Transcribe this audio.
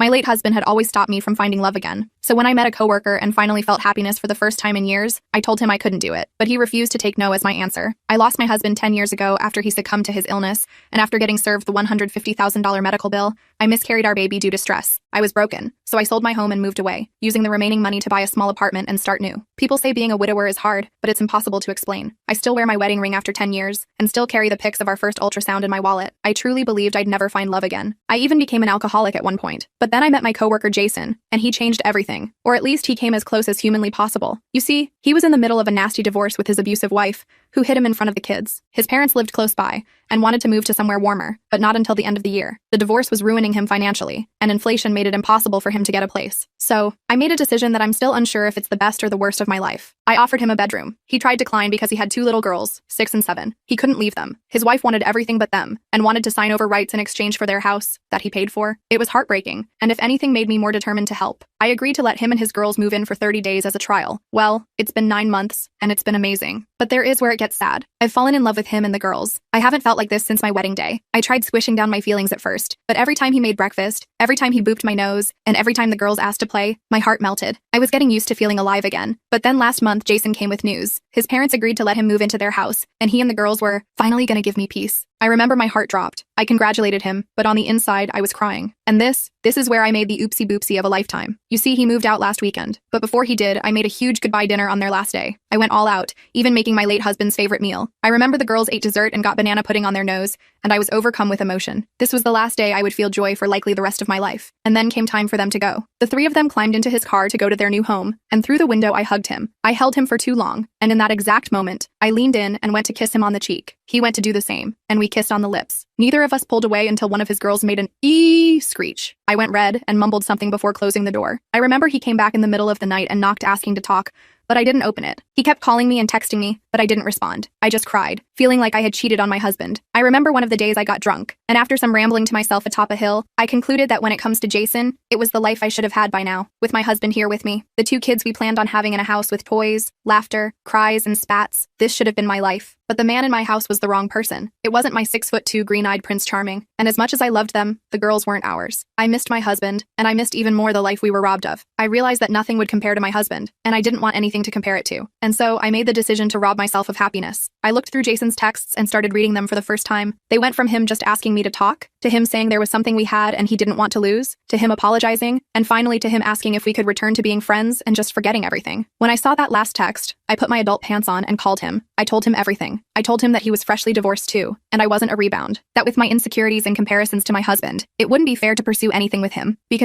My late husband had always stopped me from finding love again. So when I met a coworker and finally felt happiness for the first time in years, I told him I couldn't do it. But he refused to take no as my answer. I lost my husband 10 years ago after he succumbed to his illness, and after getting served the $150,000 medical bill, I miscarried our baby due to stress. I was broken, so I sold my home and moved away, using the remaining money to buy a small apartment and start new. People say being a widower is hard, but it's impossible to explain. I still wear my wedding ring after 10 years, and still carry the pics of our first ultrasound in my wallet. I truly believed I'd never find love again. I even became an alcoholic at one point. But then I met my coworker Jason, and he changed everything. Or at least he came as close as humanly possible. You see, he was in the middle of a nasty divorce with his abusive wife, who hid him in front of the kids. His parents lived close by, and wanted to move to somewhere warmer, but not until the end of the year. The divorce was ruining him financially, and inflation made it impossible for him to get a place. So, I made a decision that I'm still unsure if it's the best or the worst of my life. I offered him a bedroom. He tried to decline because he had 2 little girls, 6 and 7. He couldn't leave them. His wife wanted everything but them, and wanted to sign over rights in exchange for their house, that he paid for. It was heartbreaking, and if anything made me more determined to help. I agreed to let him and his girls move in for 30 days as a trial. Well, it's been 9 months, and it's been amazing. But there is where it gets sad. I've fallen in love with him and the girls. I haven't felt like this since my wedding day. I tried squishing down my feelings at first, but every time he made breakfast, every time he booped my nose, and every time the girls asked to play, my heart melted. I was getting used to feeling alive again. But then last month, Jason came with news. His parents agreed to let him move into their house, and he and the girls were finally gonna give me peace. I remember my heart dropped. I congratulated him, but on the inside, I was crying. And this is where I made the oopsie boopsie of a lifetime. You see, he moved out last weekend, but before he did, I made a huge goodbye dinner on their last day. I went all out, even making my late husband's favorite meal. I remember the girls ate dessert and got banana pudding on their nose, and I was overcome with emotion. This was the last day I would feel joy for likely the rest of my life. And then came time for them to go. The 3 of them climbed into his car to go to their new home, and through the window I hugged him. I held him for too long, and in that exact moment, I leaned in and went to kiss him on the cheek. He went to do the same, and we kissed on the lips. Neither of us pulled away until one of his girls made an "ee" screech. I went red and mumbled something before closing the door. I remember he came back in the middle of the night and knocked asking to talk, but I didn't open it. He kept calling me and texting me, but I didn't respond. I just cried, feeling like I had cheated on my husband. I remember one of the days I got drunk, and after some rambling to myself atop a hill, I concluded that when it comes to Jason, it was the life I should have had by now, with my husband here with me, the 2 kids we planned on having in a house with toys, laughter, cries, and spats. This should have been my life. But the man in my house was the wrong person. It wasn't my 6'2" green-eyed Prince Charming, and as much as I loved them, the girls weren't ours. I missed my husband, and I missed even more the life we were robbed of. I realized that nothing would compare to my husband, and I didn't want anything to compare it to. And so, I made the decision to rob myself of happiness. I looked through Jason's texts and started reading them for the first time. They went from him just asking me to talk, to him saying there was something we had and he didn't want to lose, to him apologizing, and finally to him asking if we could return to being friends and just forgetting everything. When I saw that last text, I put my adult pants on and called him. I told him everything. I told him that he was freshly divorced too, and I wasn't a rebound. That with my insecurities and comparisons to my husband, it wouldn't be fair to pursue anything with him, because